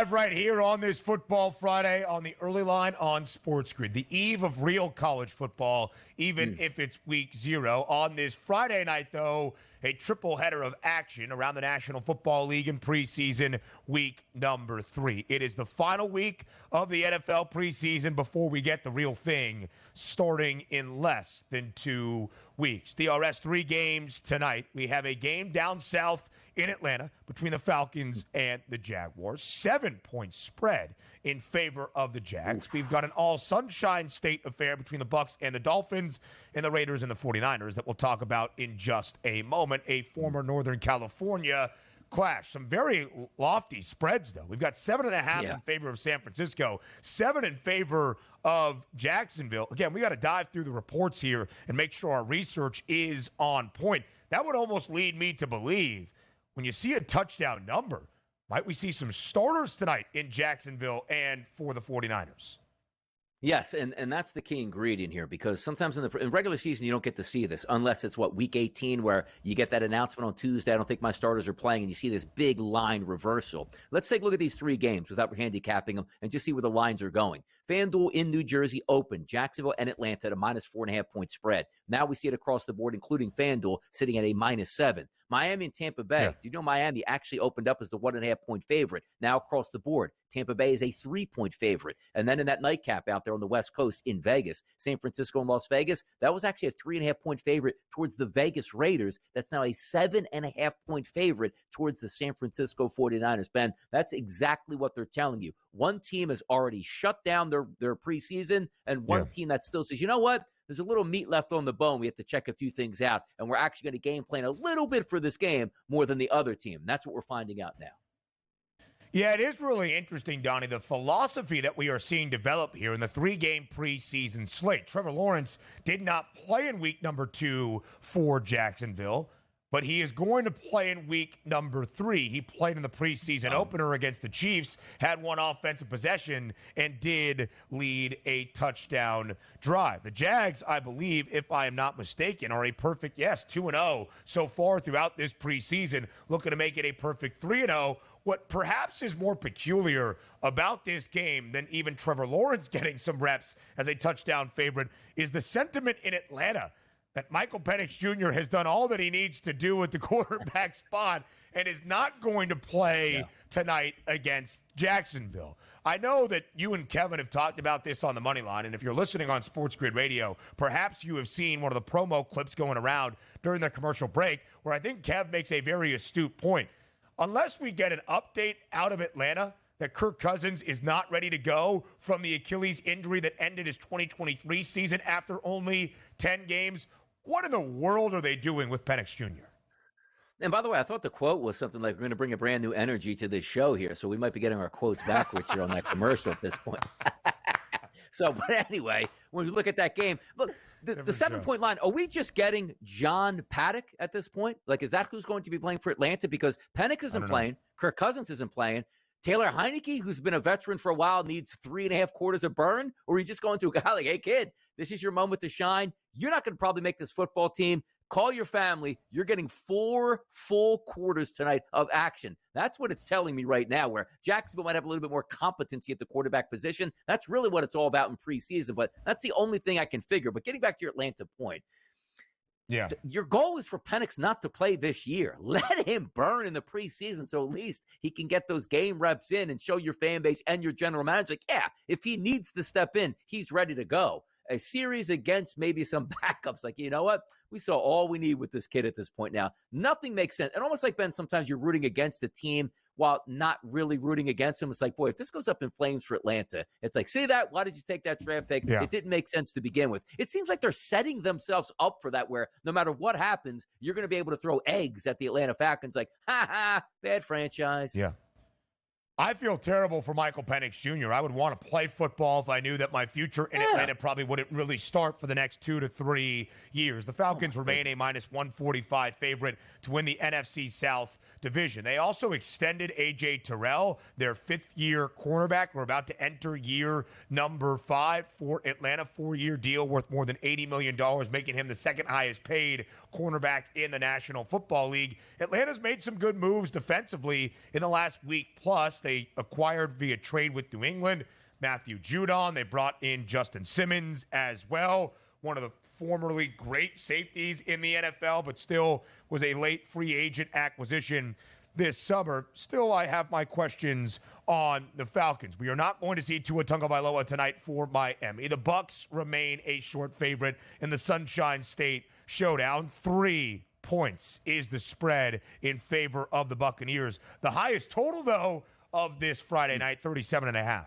live right here on this Football Friday on the early line on SportsGrid. The eve of real college football, even if it's week 0. On this Friday night, though, a triple header of action around the National Football League in preseason week number 3. It is the final week of the NFL preseason before we get the real thing starting in less than 2 weeks. DRS 3 games tonight. We have a game down south in Atlanta between the Falcons and the Jaguars. 7-point spread in favor of the Jags. We've got an all-sunshine state affair between the Bucs and the Dolphins and the Raiders and the 49ers that we'll talk about in just a moment. A former Northern California clash. Some very lofty spreads, though. We've got 7.5 in favor of San Francisco, 7 in favor of Jacksonville. Again, we got to dive through the reports here and make sure our research is on point. That would almost lead me to believe when you see a touchdown number, might we see some starters tonight in Jacksonville and for the 49ers? Yes, and that's the key ingredient here, because sometimes in regular season you don't get to see this unless it's, week 18, where you get that announcement on Tuesday, I don't think my starters are playing, and you see this big line reversal. Let's take a look at these 3 games without handicapping them and just see where the lines are going. FanDuel in New Jersey opened Jacksonville and Atlanta at a -4.5-point spread. Now we see it across the board, including FanDuel, sitting at a -7. Miami and Tampa Bay. Do you know Miami actually opened up as the 1.5-point favorite? Now across the board, Tampa Bay is a 3-point favorite. And then in that nightcap out there on the West Coast in Vegas, San Francisco and Las Vegas, that was actually a 3.5-point favorite towards the Vegas Raiders. That's now a 7.5-point favorite towards the San Francisco 49ers. Ben, that's exactly what they're telling you. One team has already shut down their preseason, and one team that still says, you know what? There's a little meat left on the bone. We have to check a few things out, and we're actually going to game plan a little bit for this game more than the other team. That's what we're finding out now. Yeah, it is really interesting, Donnie, the philosophy that we are seeing develop here in the 3-game preseason slate. Trevor Lawrence did not play in week number 2 for Jacksonville, but he is going to play in week number 3. He played in the preseason opener against the Chiefs, had 1 offensive possession, and did lead a touchdown drive. The Jags, I believe, if I am not mistaken, are a perfect, 2-0 so far throughout this preseason, looking to make it a perfect 3-0. What perhaps is more peculiar about this game than even Trevor Lawrence getting some reps as a touchdown favorite is the sentiment in Atlanta that Michael Penix Jr. has done all that he needs to do at the quarterback spot and is not going to play tonight against Jacksonville. I know that you and Kevin have talked about this on the money line, and if you're listening on SportsGrid Radio, perhaps you have seen one of the promo clips going around during the commercial break where I think Kev makes a very astute point. Unless we get an update out of Atlanta that Kirk Cousins is not ready to go from the Achilles injury that ended his 2023 season after only 10 games, what in the world are they doing with Penix Jr.? And by the way, I thought the quote was something like, we're going to bring a brand new energy to this show here, so we might be getting our quotes backwards here on that commercial at this point. But anyway, when we look at that game, look, the 7-point line, are we just getting John Paddock at this point? Is that who's going to be playing for Atlanta? Because Penix isn't playing, Kirk Cousins isn't playing. Taylor Heineke, who's been a veteran for a while, needs 3.5 quarters of burn? Or are you just going to a guy like, hey, kid, this is your moment to shine. You're not going to probably make this football team. Call your family. You're getting 4 full quarters tonight of action. That's what it's telling me right now, where Jacksonville might have a little bit more competency at the quarterback position. That's really what it's all about in preseason, but that's the only thing I can figure. But getting back to your Atlanta point, your goal is for Penix not to play this year. Let him burn in the preseason so at least he can get those game reps in and show your fan base and your general manager, if he needs to step in, he's ready to go. A series against maybe some backups. You know what? We saw all we need with this kid at this point now. Nothing makes sense. And almost like, Ben, sometimes you're rooting against the team while not really rooting against them. It's like, boy, if this goes up in flames for Atlanta, it's like, see that? Why did you take that draft pick? It didn't make sense to begin with. It seems like they're setting themselves up for that, where no matter what happens, you're going to be able to throw eggs at the Atlanta Falcons like, bad franchise. Yeah. I feel terrible for Michael Penix Jr. I would want to play football if I knew that my future in Atlanta probably wouldn't really start for the next 2 to 3 years. The Falcons remain a -145 favorite to win the NFC South division. They also extended A.J. Terrell, their 5th-year cornerback. We're about to enter year number 5 for Atlanta, 4-year deal worth more than $80 million, making him the second highest paid cornerback in the National Football League. Atlanta's made some good moves defensively in the last week plus. they acquired via trade with New England Matthew Judon. They brought in Justin Simmons as well, one of the formerly great safeties in the NFL, but still was a late free agent acquisition this summer. Still, I have my questions on the Falcons. We are not going to see Tua Tagovailoa tonight for Miami. The Bucs remain a short favorite in the Sunshine State Showdown. 3 points is the spread in favor of the Buccaneers. The highest total, though, of this Friday night, 37.5.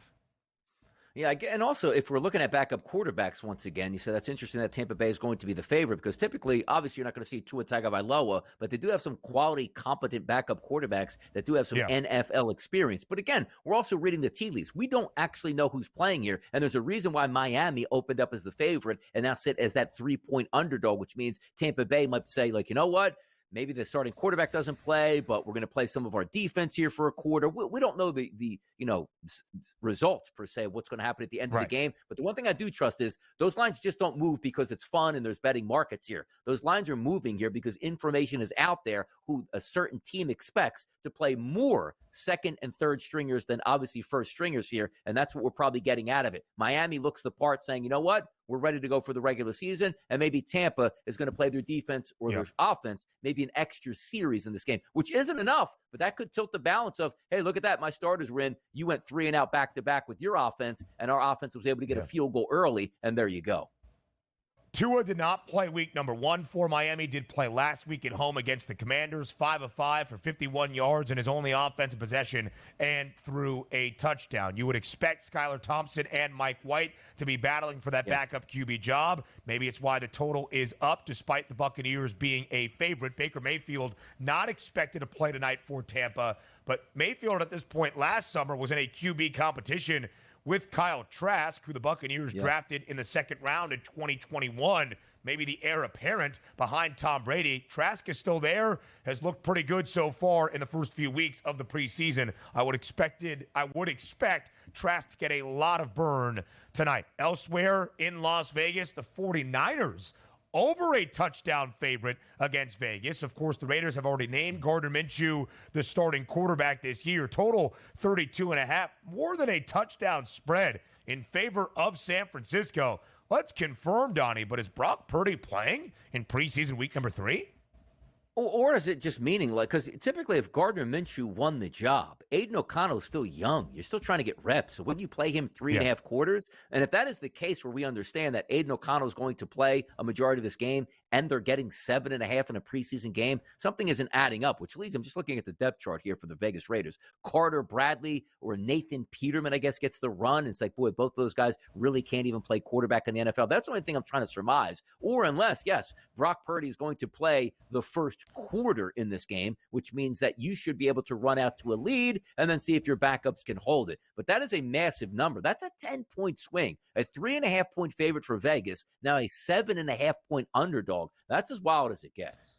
Yeah, and also if we're looking at backup quarterbacks once again, you said that's interesting that Tampa Bay is going to be the favorite because typically, obviously, you're not going to see Tua Tagovailoa, but they do have some quality, competent backup quarterbacks that do have some NFL experience. But again, we're also reading the tea leaves. We don't actually know who's playing here, and there's a reason why Miami opened up as the favorite and now sit as that 3-point underdog, which means Tampa Bay might say, like, you know what? Maybe the starting quarterback doesn't play, but we're going to play some of our defense here for a quarter. We don't know the results per se, what's going to happen at the end of the game. But the one thing I do trust is those lines just don't move because it's fun and there's betting markets here. Those lines are moving here because information is out there who a certain team expects to play more second and third stringers than obviously first stringers here. And that's what we're probably getting out of it. Miami looks the part saying, you know what? We're ready to go for the regular season, and maybe Tampa is going to play their defense or their offense, maybe an extra series in this game, which isn't enough, but that could tilt the balance of, hey, look at that, my starters were in. You went 3 and out back-to-back with your offense, and our offense was able to get a field goal early, and there you go. Tua did not play week number 1 for Miami, did play last week at home against the Commanders, 5 of 5 for 51 yards in his only offensive possession and threw a touchdown. You would expect Skylar Thompson and Mike White to be battling for that backup QB job. Maybe it's why the total is up despite the Buccaneers being a favorite. Baker Mayfield not expected to play tonight for Tampa, but Mayfield at this point last summer was in a QB competition with Kyle Trask, who the Buccaneers drafted in the second round in 2021. Maybe the heir apparent behind Tom Brady. Trask is still there, has looked pretty good so far in the first few weeks of the preseason. I would expect Trask to get a lot of burn tonight. Elsewhere in Las Vegas, the 49ers over a touchdown favorite against Vegas. Of course, the Raiders have already named Gardner Minshew the starting quarterback this year. Total 32.5, more than a touchdown spread in favor of San Francisco. Let's confirm, Donnie, but is Brock Purdy playing in preseason week number 3? Or is it just meaningless? Because typically if Gardner Minshew won the job, Aiden O'Connell is still young. You're still trying to get reps. So wouldn't you play him 3.5 quarters? And if that is the case where we understand that Aiden O'Connell is going to play a majority of this game and they're getting 7.5 in a preseason game, something isn't adding up, which leads, I'm just looking at the depth chart here for the Vegas Raiders. Carter Bradley or Nathan Peterman, I guess, gets the run. It's like, boy, both of those guys really can't even play quarterback in the NFL. That's the only thing I'm trying to surmise. Or unless, yes, Brock Purdy is going to play the first quarter in this game, which means that you should be able to run out to a lead and then see if your backups can hold it. But that is a massive number. That's a 10-point swing. A 3.5-point favorite for Vegas, now a 7.5-point underdog. That's as wild as it gets.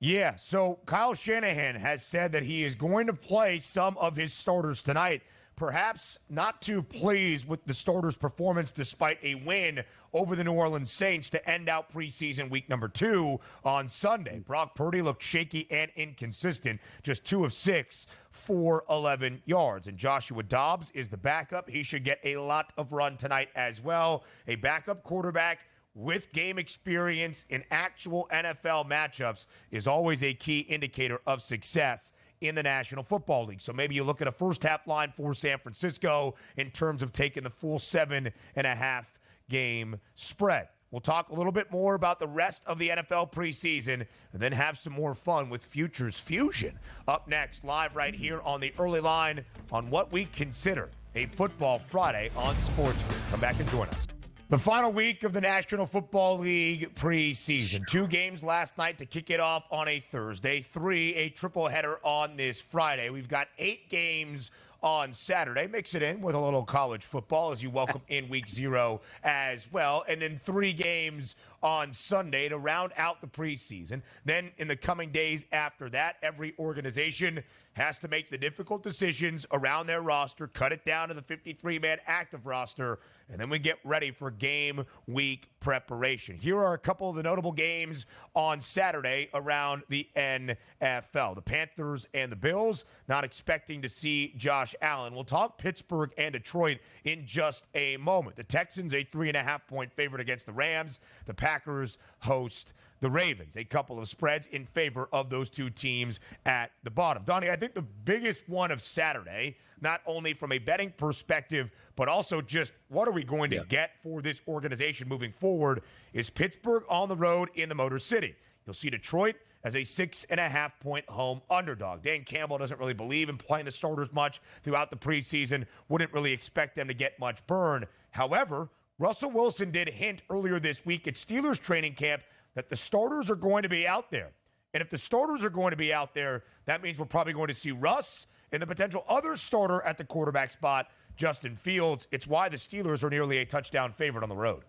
Yeah, so Kyle Shanahan has said that he is going to play some of his starters tonight. Perhaps not too pleased with the starters' performance despite a win over the New Orleans Saints to end out preseason week number 2 on Sunday. Brock Purdy looked shaky and inconsistent, just 2 of 6 for 11 yards. And Joshua Dobbs is the backup. He should get a lot of run tonight as well. A backup quarterback with game experience in actual NFL matchups is always a key indicator of success in the National Football League. So maybe you look at a first half line for San Francisco in terms of taking the full 7.5 game spread. We'll talk a little bit more about the rest of the NFL preseason and then have some more fun with Futures Fusion. Up next, live right here on the early line on what we consider a Football Friday on SportsGrid. Come back and join us. The final week of the National Football League preseason. 2 games last night to kick it off on a Thursday. 3, a triple header on this Friday. We've got 8 games on Saturday. Mix it in with a little college football as you welcome in week 0 as well. And then 3 games on Sunday to round out the preseason. Then in the coming days after that, every organization has to make the difficult decisions around their roster, cut it down to the 53-man active roster, and then we get ready for game week preparation. Here are a couple of the notable games on Saturday around the NFL. The Panthers and the Bills, not expecting to see Josh Allen. We'll talk Pittsburgh and Detroit in just a moment. The Texans, a 3.5-point favorite against the Rams. The Packers host the Ravens, a couple of spreads in favor of those two teams at the bottom. Donnie, I think the biggest one of Saturday, not only from a betting perspective, but also just what are we going to get for this organization moving forward, is Pittsburgh on the road in the Motor City. You'll see Detroit as a 6.5-point home underdog. Dan Campbell doesn't really believe in playing the starters much throughout the preseason, wouldn't really expect them to get much burn. However, Russell Wilson did hint earlier this week at Steelers training camp that the starters are going to be out there. And if the starters are going to be out there, that means we're probably going to see Russ and the potential other starter at the quarterback spot, Justin Fields. It's why the Steelers are nearly a touchdown favorite on the road.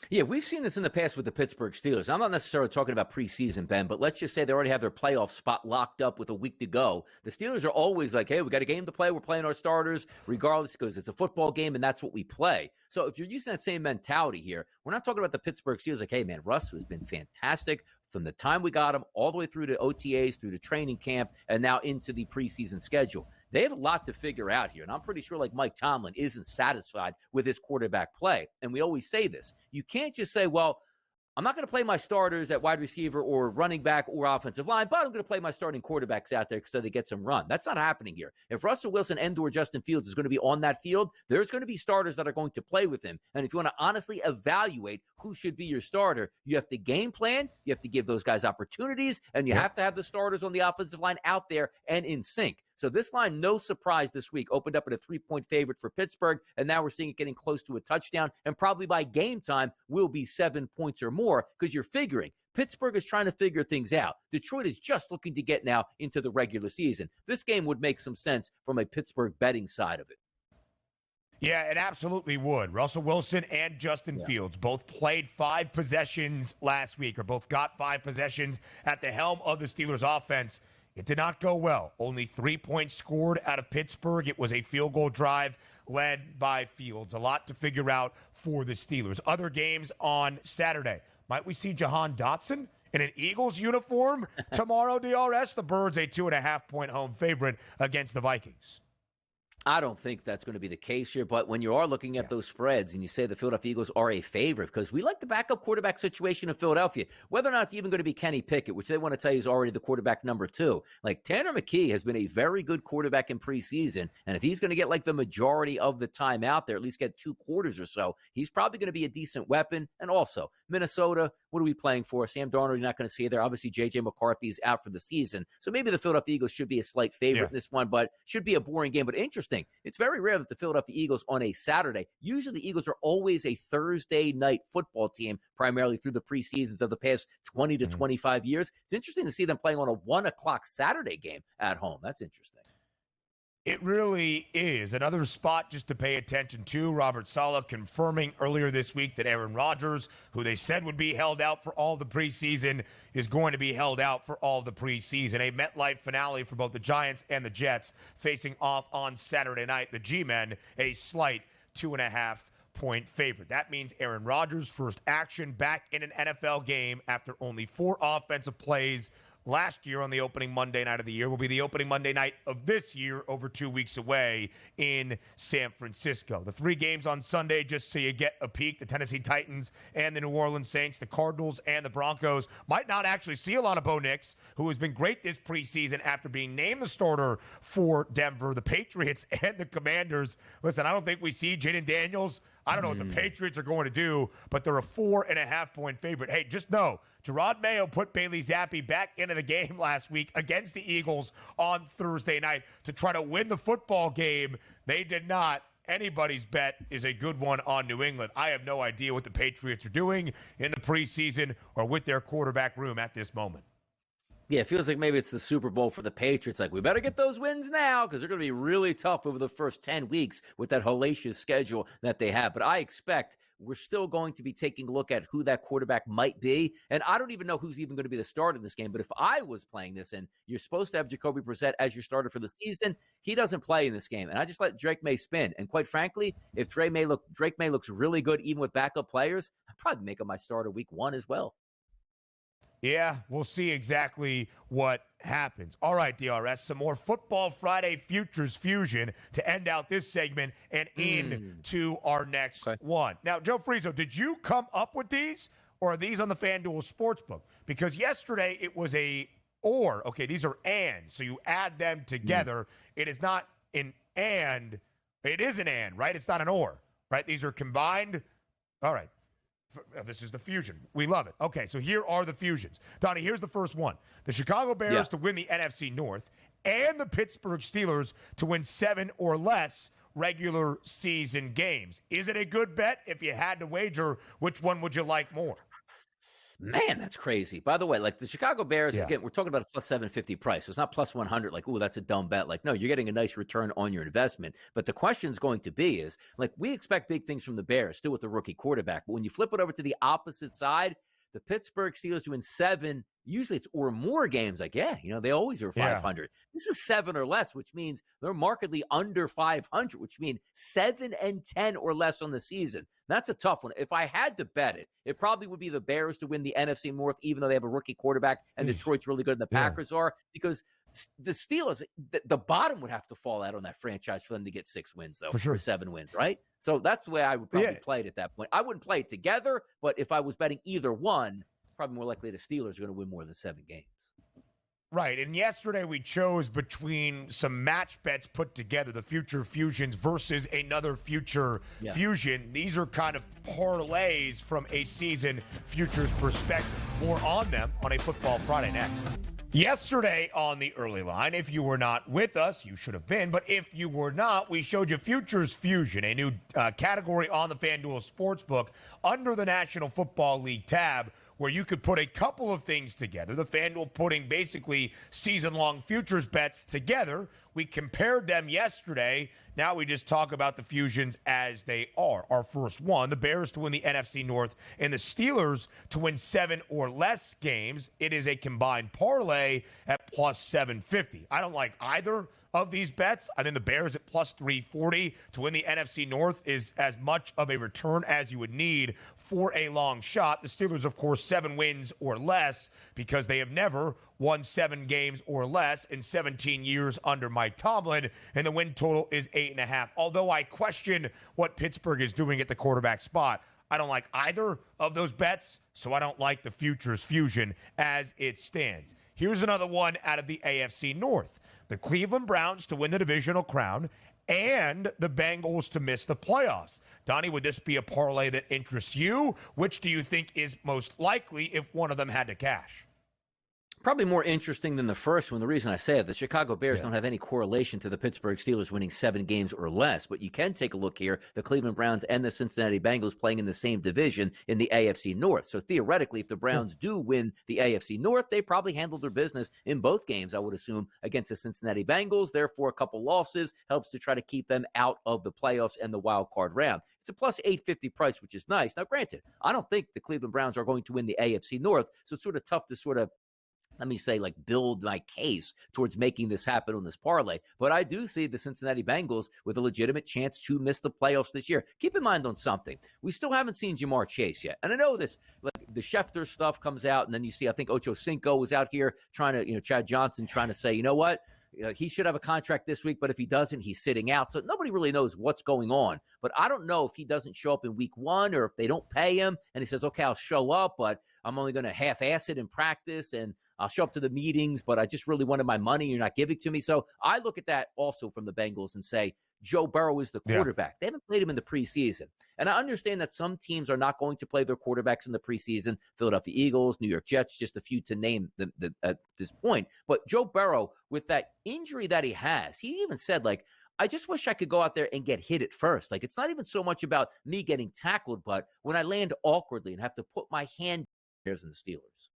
Yeah, we've seen this in the past with the Pittsburgh Steelers. I'm not necessarily talking about preseason, Ben, but let's just say they already have their playoff spot locked up with a week to go. The Steelers are always like, hey, we got a game to play. We're playing our starters regardless because it's a football game and that's what we play. So if you're using that same mentality here, we're not talking about the Pittsburgh Steelers like, hey, man, Russ has been fantastic from the time we got him all the way through to OTAs, through to training camp, and now into the preseason schedule. They have a lot to figure out here, and I'm pretty sure like Mike Tomlin isn't satisfied with his quarterback play. And we always say this. You can't just say, well, I'm not going to play my starters at wide receiver or running back or offensive line, but I'm going to play my starting quarterbacks out there so they get some run. That's not happening here. If Russell Wilson and or Justin Fields is going to be on that field, there's going to be starters that are going to play with him. And if you want to honestly evaluate who should be your starter, you have to game plan, you have to give those guys opportunities, and you have to have the starters on the offensive line out there and in sync. So this line, no surprise this week, opened up at a 3-point favorite for Pittsburgh, and now we're seeing it getting close to a touchdown, and probably by game time will be 7 points or more because you're figuring Pittsburgh is trying to figure things out. Detroit is just looking to get now into the regular season. This game would make some sense from a Pittsburgh betting side of it. Yeah, it absolutely would. Russell Wilson and Justin Fields both played 5 possessions last week, or both got 5 possessions at the helm of the Steelers offense. It did not go well. Only 3 points scored out of Pittsburgh. It was a field goal drive led by Fields. A lot to figure out for the Steelers. Other games on Saturday. Might we see Jahan Dotson in an Eagles uniform tomorrow, DRS? The Birds, a 2.5-point home favorite against the Vikings. I don't think that's going to be the case here, but when you are looking at those spreads and you say the Philadelphia Eagles are a favorite, because we like the backup quarterback situation in Philadelphia, whether or not it's even going to be Kenny Pickett, which they want to tell you is already the quarterback number 2. Like Tanner McKee has been a very good quarterback in preseason, and if he's going to get like the majority of the time out there, at least get 2 quarters or so, he's probably going to be a decent weapon. And also, Minnesota, what are we playing for? Sam Darnold, you're not going to see there. Obviously, J.J. McCarthy is out for the season, so maybe the Philadelphia Eagles should be a slight favorite in this one, but should be a boring game, but interesting. It's very rare that the Philadelphia Eagles on a Saturday. Usually the Eagles are always a Thursday night football team, primarily through the preseasons of the past 20 to 25 years. It's interesting to see them playing on a 1 o'clock Saturday game at home. That's interesting. It really is. Another spot just to pay attention to. Robert Saleh confirming earlier this week that Aaron Rodgers, who they said would be held out for all the preseason, is going to be held out for all the preseason. A MetLife finale for both the Giants and the Jets facing off on Saturday night. The G-Men, a slight 2.5-point favorite. That means Aaron Rodgers' first action back in an NFL game after only 4 offensive plays last year on the opening Monday night of the year will be the opening Monday night of this year over 2 weeks away in San Francisco. The 3 games on Sunday, just so you get a peek, the Tennessee Titans and the New Orleans Saints, the Cardinals and the Broncos. Might not actually see a lot of Bo Nix, who has been great this preseason after being named the starter for Denver. The Patriots and the Commanders. Listen, I don't think we see Jaden Daniels. I don't know what the Patriots are going to do, but they're a 4.5-point favorite. Hey, just know, Gerard Mayo put Bailey Zappi back into the game last week against the Eagles on Thursday night to try to win the football game. They did not. Anybody's bet is a good one on New England. I have no idea what the Patriots are doing in the preseason or with their quarterback room at this moment. Yeah, it feels like maybe it's the Super Bowl for the Patriots. Like, we better get those wins now because they're going to be really tough over the first 10 weeks with that hellacious schedule that they have. But I expect we're still going to be taking a look at who that quarterback might be. And I don't even know who's even going to be the starter in this game. But if I was playing this and you're supposed to have Jacoby Brissett as your starter for the season, he doesn't play in this game. And I just let Drake May spin. And quite frankly, if Drake May looks really good, even with backup players, I'd probably make him my starter week 1 as well. Yeah, we'll see exactly what happens. All right, DRS, some more Football Friday Futures Fusion to end out this segment and into our next one. Now, Joe Frizo, did you come up with these, or are these on the FanDuel Sportsbook? Because yesterday it was a or. Okay, these are and. So you add them together. It is not an and. It is an and, right? It's not an or, right? These are combined. All right. This is the fusion. We love it. Okay, so here are the fusions. Donnie, here's the first one. The Chicago Bears to win the NFC North and the Pittsburgh Steelers to win 7 or less regular season games. Is it a good bet? If you had to wager, which one would you like more? Man, that's crazy. By the way, like the Chicago Bears, again, we're talking about a plus 750 price. So it's not plus 100, like, oh, that's a dumb bet. Like, no, you're getting a nice return on your investment. But the question is going to be is, like, we expect big things from the Bears, still with the rookie quarterback. But when you flip it over to the opposite side, the Pittsburgh Steelers to win 7, usually it's or more games. Like, they always are 500. This is 7 or less, which means they're markedly under 500, which means 7-10 or less on the season. That's a tough one. If I had to bet it, it probably would be the Bears to win the NFC North, even though they have a rookie quarterback and Detroit's really good and the Packers are, because the Steelers, the bottom would have to fall out on that franchise for them to get 6 wins, though, for 7 wins, right? So that's the way I would probably play it at that point. I wouldn't play it together, but if I was betting either one, probably more likely the Steelers are going to win more than 7 games. Right, and yesterday we chose between some match bets put together, the future fusions versus another future fusion. These are kind of parlays from a season futures perspective. More on them on a Football Friday next. Yesterday on the early line, if you were not with us, you should have been, but if you were not, we showed you Futures Fusion, a new category on the FanDuel Sportsbook under the National Football League tab, where you could put a couple of things together. The FanDuel putting basically season-long futures bets together. We compared them yesterday. Now we just talk about the fusions as they are. Our first one, the Bears to win the NFC North and the Steelers to win 7 or less games. It is a combined parlay at plus 750. I don't like either of these bets. I think the Bears at plus 340 to win the NFC North is as much of a return as you would need for a long shot. The Steelers, of course, 7 wins or less because they have never won 7 games or less in 17 years under Mike Tomlin, and the win total is 8.5. Although I question what Pittsburgh is doing at the quarterback spot, I don't like either of those bets, so I don't like the futures fusion as it stands. Here's another one out of the AFC North. The Cleveland Browns to win the divisional crown and the Bengals to miss the playoffs. Donnie, would this be a parlay that interests you? Which do you think is most likely if one of them had to cash? Probably more interesting than the first one. The reason I say it, the Chicago Bears don't have any correlation to the Pittsburgh Steelers winning 7 games or less. But you can take a look here. The Cleveland Browns and the Cincinnati Bengals playing in the same division in the AFC North. So theoretically, if the Browns do win the AFC North, they probably handled their business in both games, I would assume, against the Cincinnati Bengals. Therefore, a couple losses helps to try to keep them out of the playoffs and the wild card round. It's a plus 850 price, which is nice. Now, granted, I don't think the Cleveland Browns are going to win the AFC North. So it's sort of tough to sort of, let me say, like, build my case towards making this happen on this parlay. But I do see the Cincinnati Bengals with a legitimate chance to miss the playoffs this year. Keep in mind on something. We still haven't seen Jamar Chase yet. And I know this, like, the Schefter stuff comes out, and then you see, I think Ocho Cinco was out here trying to, Chad Johnson trying to say, you know what? He should have a contract this week, but if he doesn't, he's sitting out. So nobody really knows what's going on. But I don't know if he doesn't show up in week 1 or if they don't pay him and he says, okay, I'll show up, but I'm only going to half-ass it in practice and I'll show up to the meetings, but I just really wanted my money. You're not giving it to me. So I look at that also from the Bengals and say, Joe Burrow is the quarterback. They haven't played him in the preseason. And I understand that some teams are not going to play their quarterbacks in the preseason. Philadelphia Eagles, New York Jets, just a few to name at this point. But Joe Burrow, with that injury that he has, he even said, like, I just wish I could go out there and get hit at first. Like, it's not even so much about me getting tackled, but when I land awkwardly and have to put my hand in the Steelers.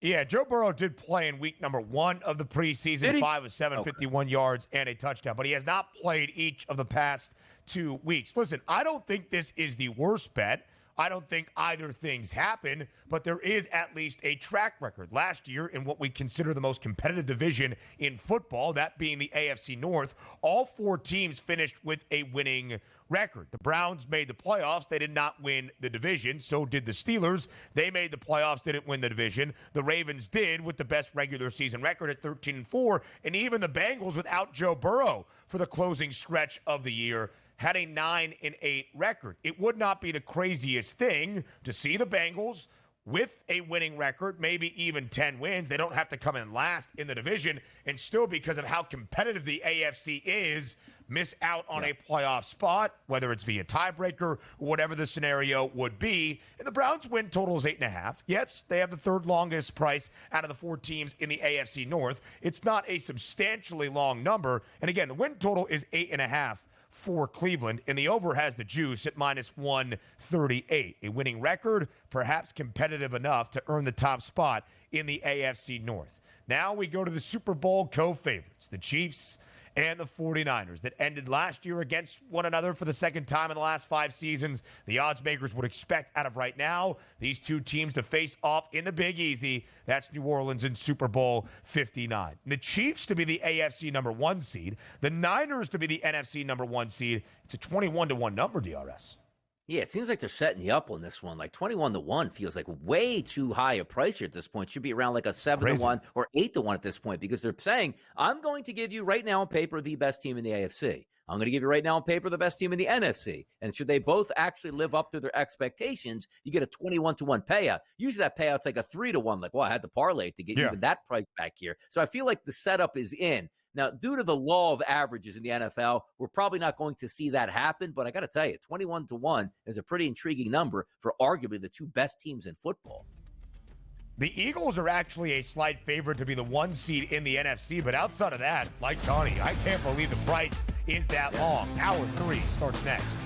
Yeah, Joe Burrow did play in week number 1 of the preseason, 5 of 7, 51 yards and a touchdown, but he has not played each of the past 2 weeks. Listen, I don't think this is the worst bet. I don't think either things happen, but there is at least a track record. Last year, in what we consider the most competitive division in football, that being the AFC North, all 4 teams finished with a winning record. The Browns made the playoffs. They did not win the division. So did the Steelers. They made the playoffs, didn't win the division. The Ravens did, with the best regular season record at 13-4. And even the Bengals, without Joe Burrow for the closing stretch of the year, had a 9-8 record. It would not be the craziest thing to see the Bengals with a winning record, maybe even 10 wins. They don't have to come in last in the division and still, because of how competitive the AFC is, miss out on a playoff spot, whether it's via tiebreaker or whatever the scenario would be. And the Browns win total is 8.5. Yes, they have the 3rd longest price out of the 4 teams in the AFC North. It's not a substantially long number. And again, the win total is 8.5 for Cleveland, and the over has the juice at -138. A winning record, perhaps competitive enough to earn the top spot in the AFC North. Now we go to the Super Bowl co-favorites, the Chiefs and the 49ers, that ended last year against one another for the 2nd time in the last 5 seasons. The odds makers would expect out of right now these 2 teams to face off in the Big Easy. That's New Orleans in Super Bowl 59. The Chiefs to be the AFC number 1 seed, the Niners to be the NFC number 1 seed. It's a 21-1 number, DRS. Yeah, it seems like they're setting you up on this one. Like 21-1 feels like way too high a price here at this point. Should be around like a 7-1 or 8-1 at this point, because they're saying, I'm going to give you right now on paper the best team in the AFC. I'm going to give you right now on paper the best team in the NFC. And should they both actually live up to their expectations, you get a 21-1 payout. Usually that payout's like a 3-1. Like, well, I had to parlay to get even that price back here. So I feel like the setup is in. Now, due to the law of averages in the NFL, we're probably not going to see that happen. But I got to tell you, 21-1 is a pretty intriguing number for arguably the 2 best teams in football. The Eagles are actually a slight favorite to be the 1 seed in the NFC. But outside of that, like Tony, I can't believe the price is that long. Hour 3 starts next.